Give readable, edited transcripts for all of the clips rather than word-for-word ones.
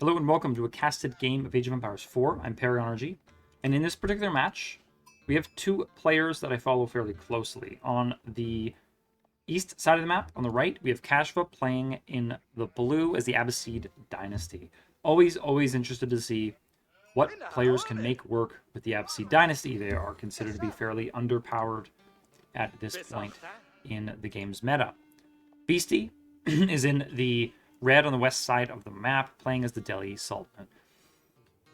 Hello and welcome to a casted game of Age of Empires 4. I'm Energy, and in this particular match, we have two players that I follow fairly closely. On the east side of the map, on the right, we have Kasva playing in the blue as the Abbasid Dynasty. Always interested to see what players can make work with the Abbasid Dynasty. They are considered to be fairly underpowered at this point in the game's meta. Beasty is in the red on the west side of the map, playing as the Delhi Sultanate.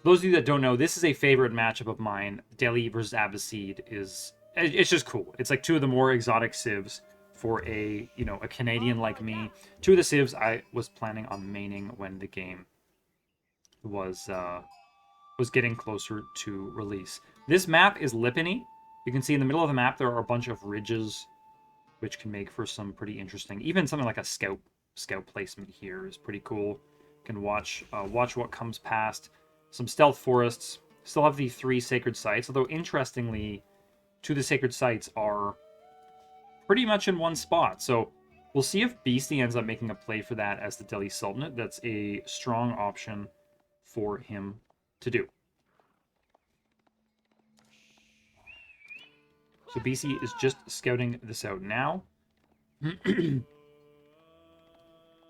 Those of you that don't know, this is a favorite matchup of mine. Delhi versus Abbasid it's just cool. It's like two of the more exotic civs for a Canadian like me. Two of the civs I was planning on maining when the game was getting closer to release. This map is Lipany. You can see in the middle of the map there are a bunch of ridges, which can make for some pretty interesting, even something like a scout placement here is pretty cool. You can watch what comes past. Some stealth forests. Still have the 3 sacred sites, although interestingly, 2 of the sacred sites are pretty much in one spot. So we'll see if Beasty ends up making a play for that as the Delhi Sultanate. That's a strong option for him to do. So Beasty is just scouting this out now.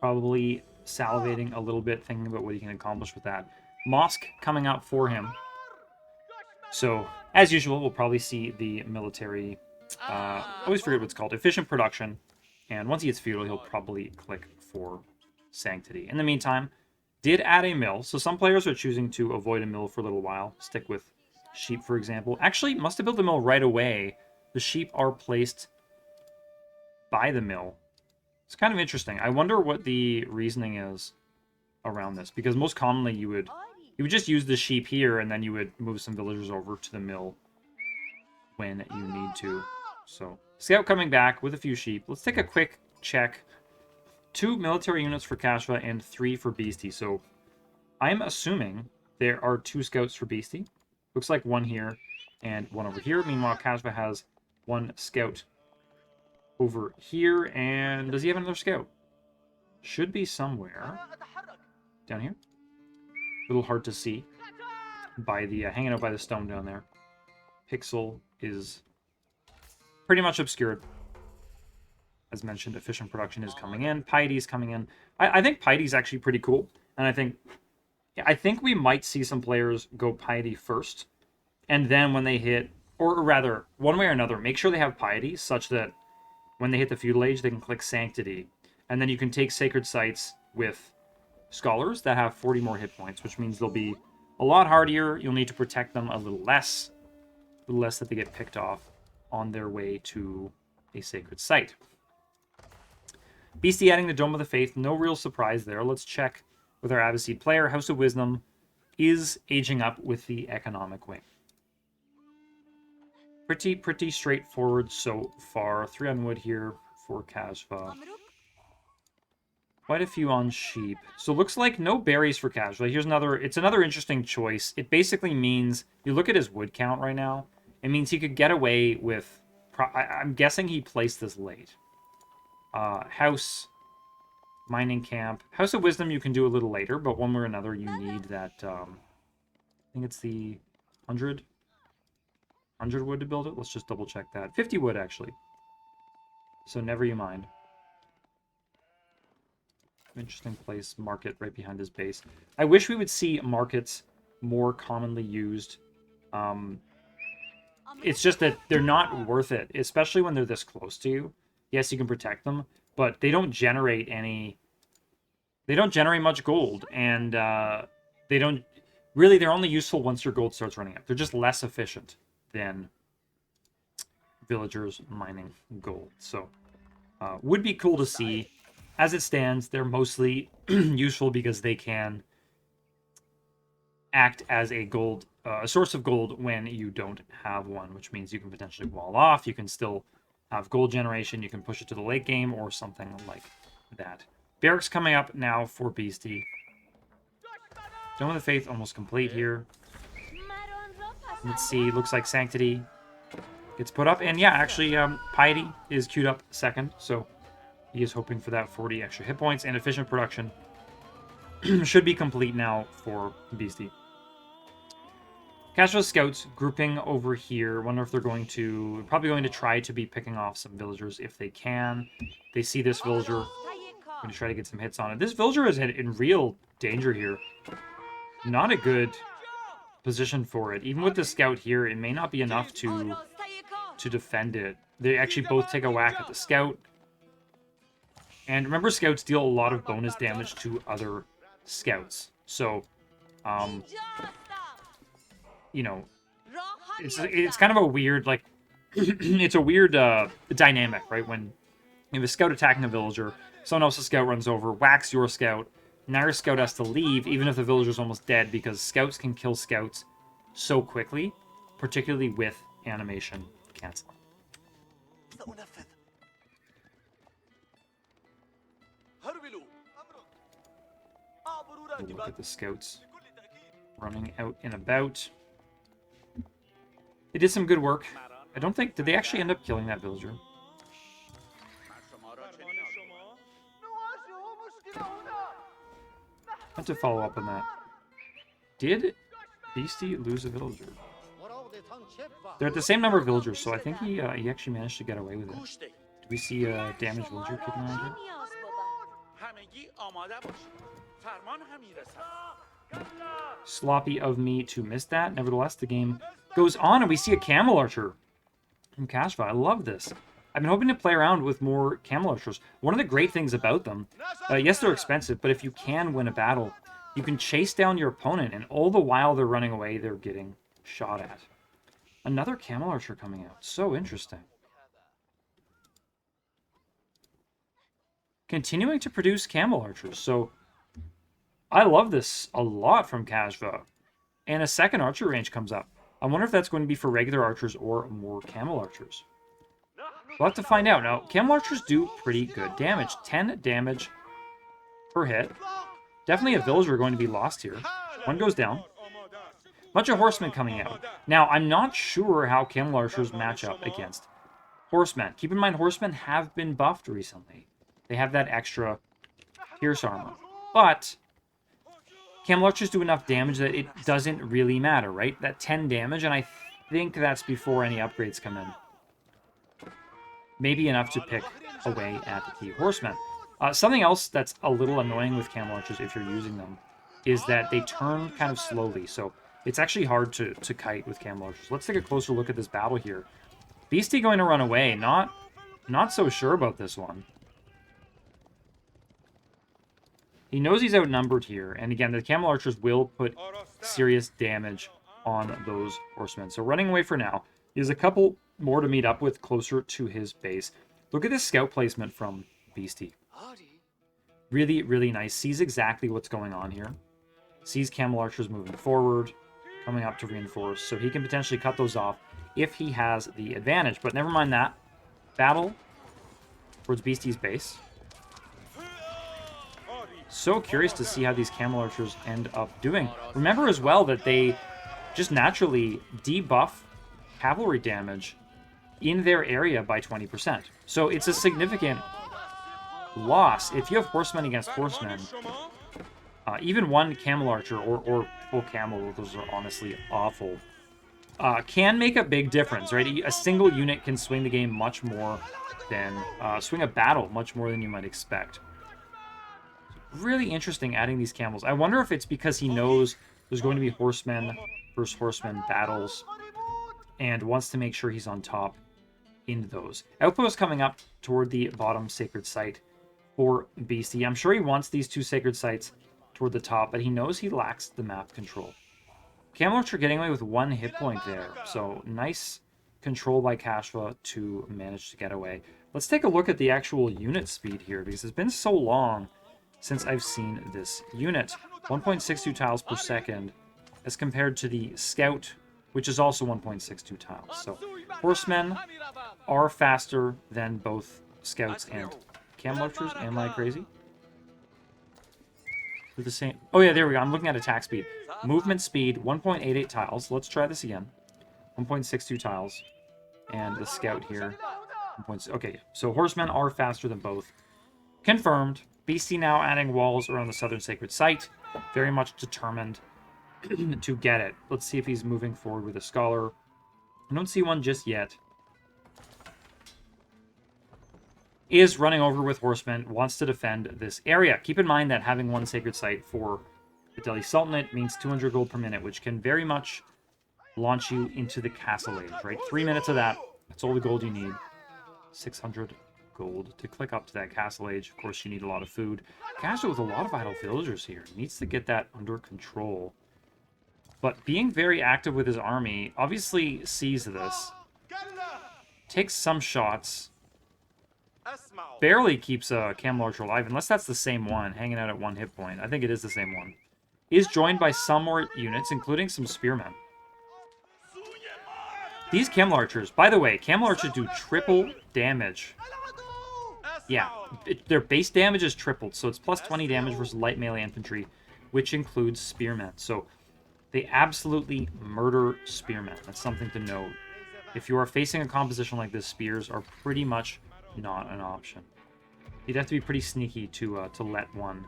Probably salivating a little bit, thinking about what he can accomplish with that. Mosque coming out for him. So, as usual, we'll probably see the military, always forget what it's called, efficient production. And once he hits feudal, he'll probably click for sanctity. In the meantime, did add a mill. So some players are choosing to avoid a mill for a little while. Stick with sheep, for example. Actually, must have built the mill right away. The sheep are placed by the mill. It's kind of interesting. I wonder what the reasoning is around this, because most commonly you would just use the sheep here, and then you would move some villagers over to the mill when you need to. So, scout coming back with a few sheep. Let's take a quick check. 2 military units for Kasva and 3 for Beasty. So, I'm assuming there are 2 scouts for Beasty. Looks like 1 here and 1 over here. Meanwhile, Kasva has 1 scout over here, and does he have another scout? Should be somewhere down here. A little hard to see by the hanging out by the stone down there. Pixel is pretty much obscured. As mentioned, efficient production is coming in. Piety is coming in. I think Piety is actually pretty cool, and I think we might see some players go Piety first, and then when they hit, or rather, one way or another, make sure they have Piety such that when they hit the feudal age, they can click Sanctity. And then you can take sacred sites with scholars that have 40 more hit points, which means they'll be a lot hardier. You'll need to protect them a little less that they get picked off on their way to a sacred site. Beasty adding the Dome of the Faith, no real surprise there. Let's check with our Abbasid player. House of Wisdom is aging up with the economic wing. Pretty straightforward so far. 3 on wood here for Kasva. Quite a few on sheep. So it looks like no berries for Kasva. It's another interesting choice. It basically means, you look at his wood count right now, it means he could get away with, I'm guessing he placed this late. House, mining camp. House of Wisdom you can do a little later, but one way or another you need that, I think it's the 100 wood to build it. Let's just double check that. 50 wood, actually. So never you mind. Interesting place. Market right behind his base. I wish we would see markets more commonly used. It's just that they're not worth it, especially when they're this close to you. Yes, you can protect them, but they don't generate much gold, and they're only useful once your gold starts running out. They're just less efficient than villagers mining gold. So would be cool to see. As it stands, they're mostly useful because they can act as a source of gold when you don't have one, which means you can potentially wall off. You can still have gold generation. You can push it to the late game or something like that. Barracks coming up now for Beasty. Dome of the Faith almost complete here. Let's see, looks like Sanctity gets put up. And yeah, actually, Piety is queued up second, so he is hoping for that 40 extra hit points and efficient production should be complete now for Beasty. Kasva's scouts grouping over here. Wonder if they're probably going to try to be picking off some villagers if they can. They see this villager. Going to try to get some hits on it. This villager is in real danger here. Not a good position for it. Even with the scout here, it may not be enough to defend it. They actually both take a whack at the scout. And remember, scouts deal a lot of bonus damage to other scouts. So, you know, it's kind of a weird, like, it's a weird dynamic, right? When you have a scout attacking a villager, someone else's scout runs over, whacks your scout. Now your scout has to leave, even if the villager's almost dead, because scouts can kill scouts so quickly, particularly with animation canceling. Look at the scouts running out and about. They did some good work. I don't think... Did they actually end up killing that villager? I have to follow up on that. Did Beasty lose a villager? They're at the same number of villagers, so I think he actually managed to get away with it. Do we see a damaged villager kicking around here? Sloppy of me to miss that. Nevertheless, the game goes on, and we see a Camel Archer from Kasva. I love this. I've been hoping to play around with more Camel Archers. One of the great things about them, yes, they're expensive, but if you can win a battle, you can chase down your opponent, and all the while they're running away, they're getting shot at. Another Camel Archer coming out. So interesting. Continuing to produce Camel Archers. So, I love this a lot from Kasva. And a second archer range comes up. I wonder if that's going to be for regular archers or more Camel Archers. We'll have to find out. Now, Camel Archers do pretty good damage. 10 damage per hit. Definitely a villager going to be lost here. One goes down. Bunch of horsemen coming out. Now, I'm not sure how Camel Archers match up against horsemen. Keep in mind, horsemen have been buffed recently. They have that extra pierce armor. But Camel Archers do enough damage that it doesn't really matter, right? That 10 damage, and I think that's before any upgrades come in. Maybe enough to pick away at the horsemen. Something else that's a little annoying with Camel Archers if you're using them is that they turn kind of slowly. So it's actually hard to kite with Camel Archers. Let's take a closer look at this battle here. Beasty going to run away. Not so sure about this one. He knows he's outnumbered here. And again, the Camel Archers will put serious damage on those horsemen. So running away for now. He has a couple more to meet up with closer to his base. Look at this scout placement from Beasty. Really, really nice. Sees exactly what's going on here. Sees Camel Archers moving forward, coming up to reinforce. So he can potentially cut those off if he has the advantage. But never mind that. Battle towards Beasty's base. So curious to see how these Camel Archers end up doing. Remember as well that they just naturally debuff cavalry damage in their area by 20%. So it's a significant loss. If you have horsemen against horsemen, even one Camel Archer or full camel, those are honestly awful, can make a big difference, right? A single unit can swing the game much more than, swing a battle much more than you might expect. Really interesting adding these camels. I wonder if it's because he knows there's going to be horsemen versus horsemen battles and wants to make sure he's on top in those. Outpost coming up toward the bottom sacred site for Beasty. I'm sure he wants these two sacred sites toward the top, but he knows he lacks the map control. Camel Archer getting away with 1 hit point there. So nice control by Kasva to manage to get away. Let's take a look at the actual unit speed here, because it's been so long since I've seen this unit. 1.62 tiles per second as compared to the Scout, which is also 1.62 tiles. So horsemen are faster than both Scouts and Camel Archers. Am I crazy? They're the same. Oh yeah, there we go. I'm looking at attack speed. Movement speed, 1.88 tiles. Let's try this again. 1.62 tiles. And the Scout here. Okay, so horsemen are faster than both. Confirmed. Beasty now adding walls around the southern sacred site. very much determined to get it. Let's see if he's moving forward with a scholar. I don't see one just yet. Is running over with horsemen, wants to defend this area. Keep in mind that having one sacred site for the Delhi Sultanate means 200 gold per minute, which can very much launch you into the castle age, right? 3 minutes of that. That's all the gold you need. 600 gold to click up to that castle age. Of course, you need a lot of food. Kasva with a lot of idle villagers here. He needs to get that under control. But being very active with his army, obviously sees this. Takes some shots. Barely keeps a Camel Archer alive, unless that's the same one, hanging out at 1 hit point. I think it is the same one. Is joined by some more units, including some spearmen. These Camel Archers, by the way, Camel Archers do triple damage. Yeah, their base damage is tripled, so it's plus 20 damage versus light melee infantry, which includes spearmen. So they absolutely murder spearmen. That's something to note. If you are facing a composition like this, spears are pretty much not an option. You'd have to be pretty sneaky to let one,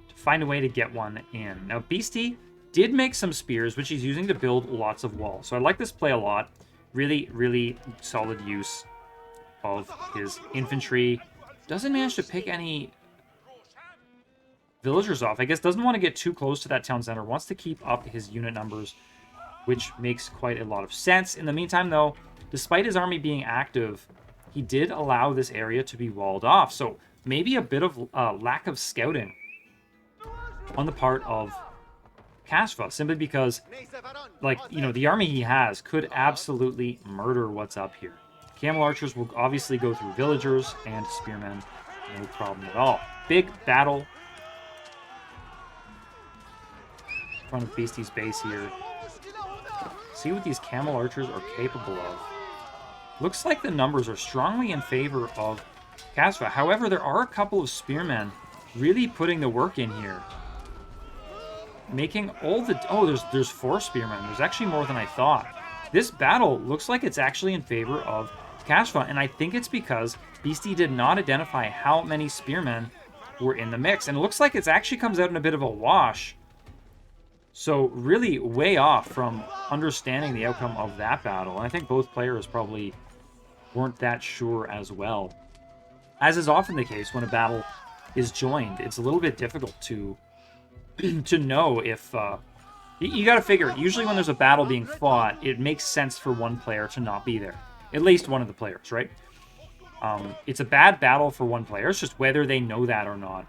to find a way to get one in. Now, Beasty did make some spears, which he's using to build lots of walls. So I like this play a lot. Really, really solid use of his infantry. Doesn't manage to pick any villagers off. I guess doesn't want to get too close to that town center. Wants to keep up his unit numbers, which makes quite a lot of sense. In the meantime, though, despite his army being active, he did allow this area to be walled off. So maybe a bit of lack of scouting on the part of Kasva, simply because, like, you know, the army he has could absolutely murder what's up here. Camel Archers will obviously go through villagers and spearmen, no problem at all. Big battle in front of Beasty's base here. See what these Camel Archers are capable of. Looks like the numbers are strongly in favor of Kasva. However, there are a couple of spearmen really putting the work in here. Making all the... Oh, there's 4 spearmen. There's actually more than I thought. This battle looks like it's actually in favor of Kasva, and I think it's because Beasty did not identify how many spearmen were in the mix. And it looks like it actually comes out in a bit of a wash. So really way off from understanding the outcome of that battle. And I think both players probably weren't that sure as well. As is often the case when a battle is joined, it's a little bit difficult to know if... you got to figure, usually when there's a battle being fought, it makes sense for one player to not be there. At least one of the players, right? It's a bad battle for one player. It's just whether they know that or not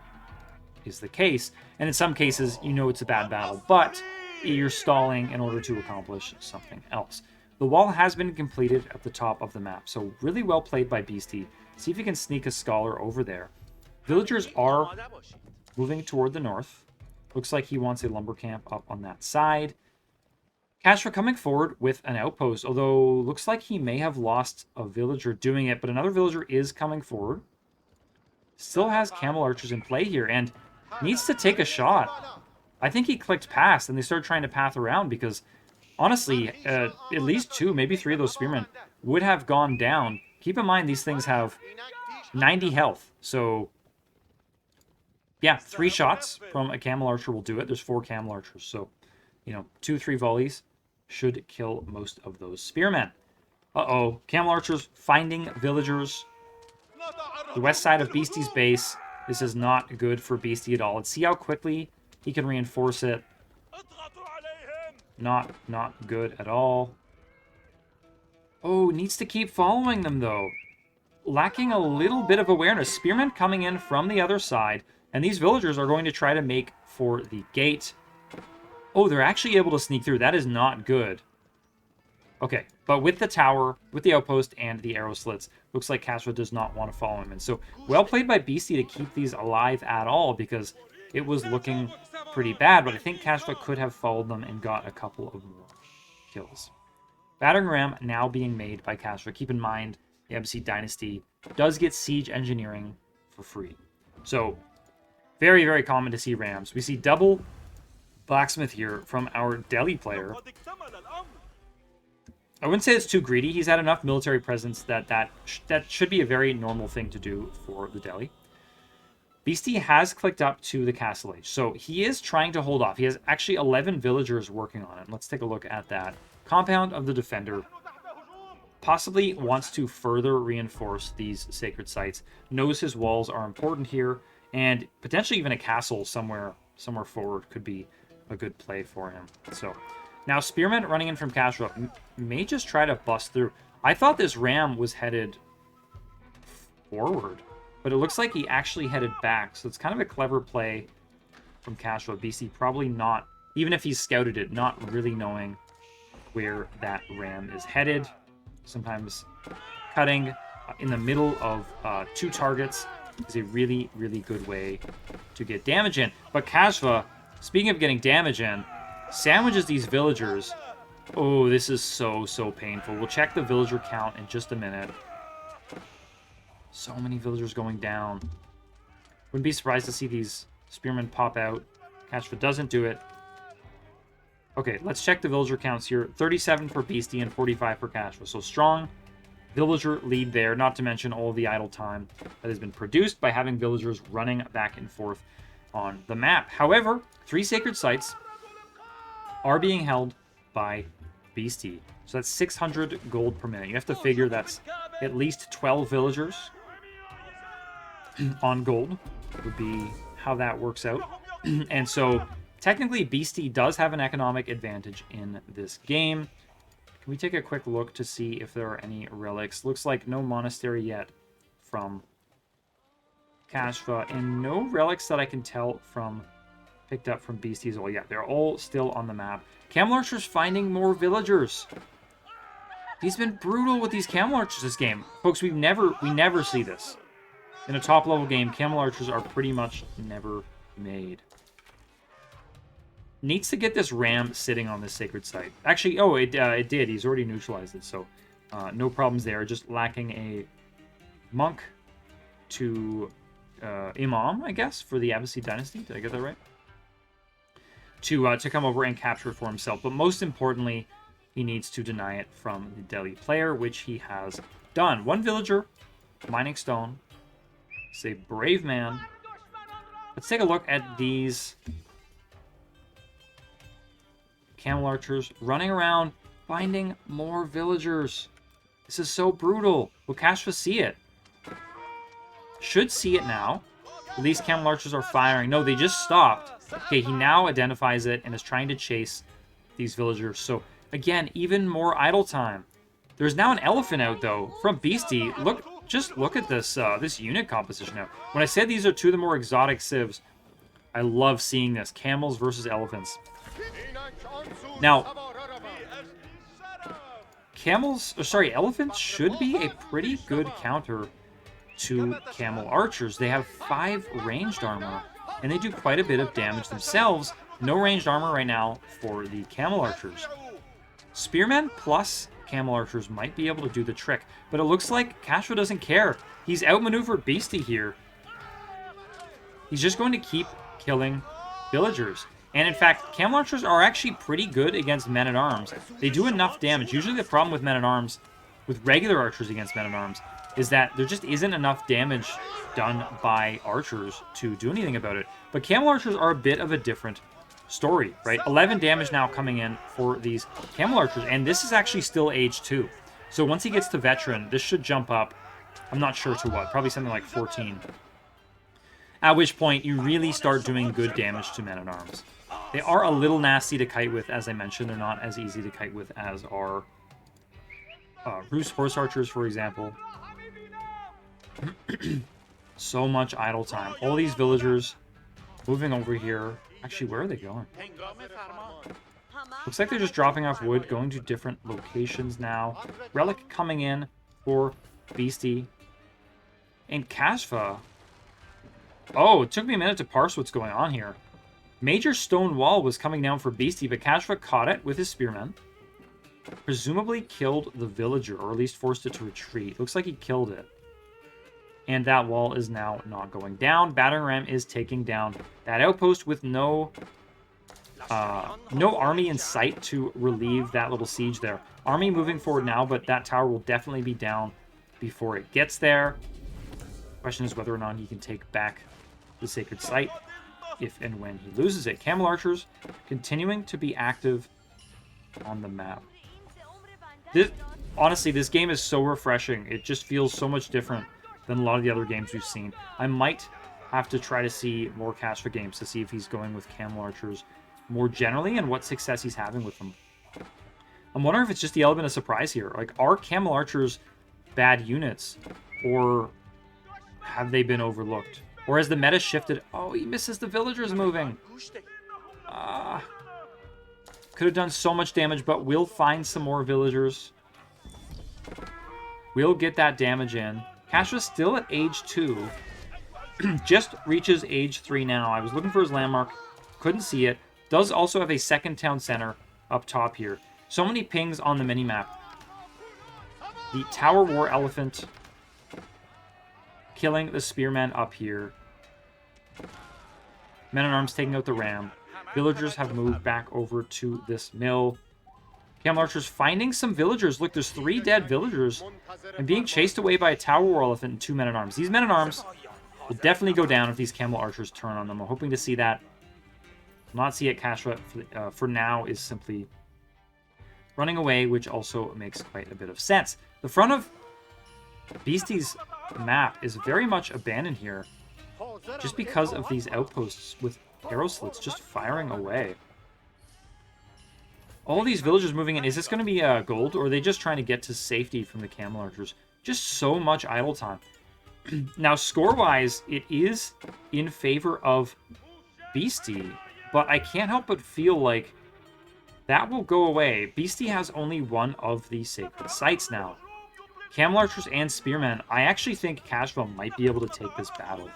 is the case. And in some cases, you know it's a bad battle, but you're stalling in order to accomplish something else. The wall has been completed at the top of the map, so really well played by Beasty. See if you can sneak a scholar over there. Villagers are moving toward the north. Looks like he wants a lumber camp up on that side. Kasva coming forward with an outpost, although looks like he may have lost a villager doing it, but another villager is coming forward. Still has Camel Archers in play here, and needs to take a shot. I think he clicked past, and they started trying to path around, because honestly, at least 2, maybe 3 of those spearmen would have gone down. Keep in mind, these things have 90 health, so... yeah, 3 shots from a Camel Archer will do it. There's 4 Camel Archers, so, you know, 2-3 volleys should kill most of those spearmen. Uh-oh, Camel Archers finding villagers. The west side of Beasty's base. This is not good for Beasty at all. Let's see how quickly he can reinforce it. Not good at all. Oh, needs to keep following them, though. Lacking a little bit of awareness. Spearmen coming in from the other side. And these villagers are going to try to make for the gate. Oh, they're actually able to sneak through. That is not good. Okay, but with the tower, with the outpost, and the arrow slits, looks like Kasva does not want to follow him. And so, well played by Beasty to keep these alive at all, because it was looking pretty bad. But I think Kasva could have followed them and got a couple of more kills. Battering ram now being made by Kasva. Keep in mind, the Abbasid dynasty does get siege engineering for free. So, very, very common to see rams. We see double blacksmith here from our Delhi player. I wouldn't say it's too greedy. He's had enough military presence that should be a very normal thing to do for the Delhi. Beasty has clicked up to the Castle Age, so he is trying to hold off. He has actually 11 villagers working on it. Let's take a look at that. Compound of the Defender possibly wants to further reinforce these sacred sites, knows his walls are important here, and potentially even a castle somewhere forward could be a good play for him. So now Spearman running in from Kasva may just try to bust through. I thought this ram was headed forward, but it looks like he actually headed back, so it's kind of a clever play from Kasva. BC probably not, even if he's scouted it, not really knowing where that ram is headed. Sometimes cutting in the middle of two targets is a really, really good way to get damage in. But Kasva, speaking of getting damage in, sandwiches these villagers. Oh, this is so painful. We'll check the villager count in just a minute. So many villagers going down. Wouldn't be surprised to see these spearmen pop out. Kasva doesn't do it. Okay, let's check the villager counts here. 37 for Beasty and 45 for Kasva. So strong villager lead there, not to mention all of the idle time that has been produced by having villagers running back and forth on the map. However, 3 sacred sites are being held by Beasty. So that's 600 gold per minute. You have to figure that's at least 12 villagers on gold would be how that works out. And so technically Beasty does have an economic advantage in this game. Can we take a quick look to see if there are any relics? Looks like no monastery yet from Kasva, and no relics that I can tell from picked up from Beasty as well. Yeah, they're all still on the map. Camel Archers finding more villagers. He's been brutal with these Camel Archers this game. Folks, we never see this. In a top level game, Camel Archers are pretty much never made. Needs to get this ram sitting on this sacred site. Actually, oh, it did. He's already neutralized it, so no problems there. Just lacking a monk to imam, I guess, for the Abbasid dynasty. Did I get that right? To come over and capture it for himself. But most importantly, he needs to deny it from the Delhi player, which he has done. One villager, mining stone. It's a brave man. Let's take a look at these Camel Archers running around, finding more villagers. This is so brutal. Will Kasva see it? Should see it now. These Camel Archers are firing. No, they just stopped. Okay, he now identifies it and is trying to chase these villagers. So, again, even more idle time. There's now an elephant out, though, from Beasty. Just look at this this unit composition now. When I said these are 2 of the more exotic civs, I love seeing this. Camels versus elephants. Now, elephants should be a pretty good counter to Camel Archers. They have 5 ranged armor, and they do quite a bit of damage themselves. No ranged armor right now for the Camel Archers. Spearmen plus Camel Archers might be able to do the trick, but it looks like Kasva doesn't care. He's outmaneuvered Beasty here. He's just going to keep killing villagers. And in fact, Camel Archers are actually pretty good against men-at-arms. They do enough damage. Usually the problem with men-at-arms, with regular archers against men-at-arms, is that there just isn't enough damage done by archers to do anything about it. But Camel Archers are a bit of a different story, right? 11 damage now coming in for these Camel Archers, and this is actually still age 2. So once he gets to veteran, this should jump up. I'm not sure to what, probably something like 14. At which point, you really start doing good damage to men-at-arms. They are a little nasty to kite with, as I mentioned. They're not as easy to kite with as are Roost Horse Archers, for example. So much idle time. All these villagers moving over here. Actually, where are they going? Looks like they're just dropping off wood, going to different locations now. Relic coming in for Beasty. And Kasva. Oh, it took me a minute to parse what's going on here. Major stone wall was coming down for Beasty, but Kasva caught it with his spearmen. Presumably killed the villager, or at least forced it to retreat. Looks like he killed it. And that wall is now not going down. Battering ram is taking down that outpost with no army in sight to relieve that little siege there. Army moving forward now, but that tower will definitely be down before it gets there. Question is whether or not he can take back the sacred site if and when he loses it. Camel Archers continuing to be active on the map. Honestly, this game is so refreshing. It just feels so much different than a lot of the other games we've seen. I might have to try to see more Kasva games to see if he's going with Camel Archers more generally and what success he's having with them. I'm wondering if it's just the element of surprise here. Like, are Camel Archers bad units? Or have they been overlooked? Or has the meta shifted? Oh, he misses the villagers moving. Could have done so much damage, but we'll find some more villagers. We'll get that damage in. Kasva's still at age 2. Just reaches age 3 now. I was looking for his landmark. Couldn't see it. Does also have a second town center up top here. So many pings on the minimap. The Tower War Elephant killing the Spearman up here. Men-at-Arms taking out the Ram. Villagers have moved back over to this mill. Camel Archers finding some villagers. Look, there's 3 dead villagers and being chased away by a Tower War Elephant and 2 Men-at-Arms. These Men-at-Arms will definitely go down if these Camel Archers turn on them. I'm hoping to see that. Not see it. Kasva for now is simply running away, which also makes quite a bit of sense. The front of Beasty's map is very much abandoned here just because of these outposts with arrow slits just firing away. All these villagers moving in. Is this going to be gold, or are they just trying to get to safety from the Camel Archers? Just so much idle time. Now, score-wise, it is in favor of Beasty, but I can't help but feel like that will go away. Beasty has only one of the sacred sites now. Camel Archers and Spearmen. I actually think Kasva might be able to take this battle.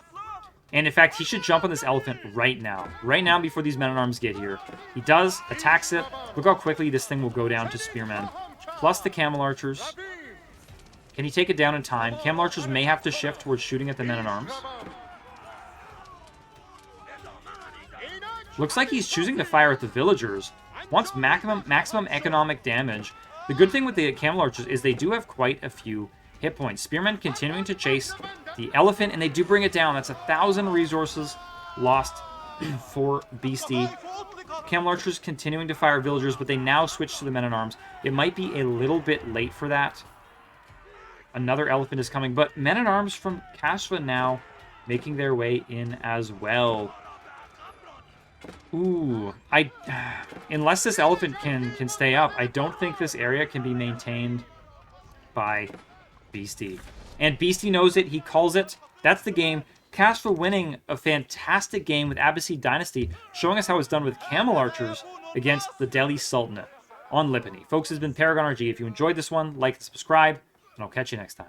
And in fact, he should jump on this elephant right now. Right now before these Men-at-Arms get here. He does, attacks it. Look how quickly this thing will go down to Spearmen. Plus the Camel Archers. Can he take it down in time? Camel Archers may have to shift towards shooting at the Men-at-Arms. Looks like he's choosing to fire at the villagers. Wants maximum economic damage. The good thing with the Camel Archers is they do have quite a few hit points. Spearmen continuing to chase the elephant, and they do bring it down. That's 1,000 resources lost for Beasty. Camel Archers continuing to fire villagers, but they now switch to the Men-at-Arms. It might be a little bit late for that. Another elephant is coming, but Men-at-Arms from Kasva now making their way in as well. Ooh, unless this elephant can stay up, I don't think this area can be maintained by Beasty. And Beasty knows it. He calls it. That's the game. Kasva winning a fantastic game with Abbasid Dynasty, showing us how it's done with Camel Archers against the Delhi Sultanate on Lipany. Folks, this has been Paragon RG. If you enjoyed this one, like and subscribe, and I'll catch you next time.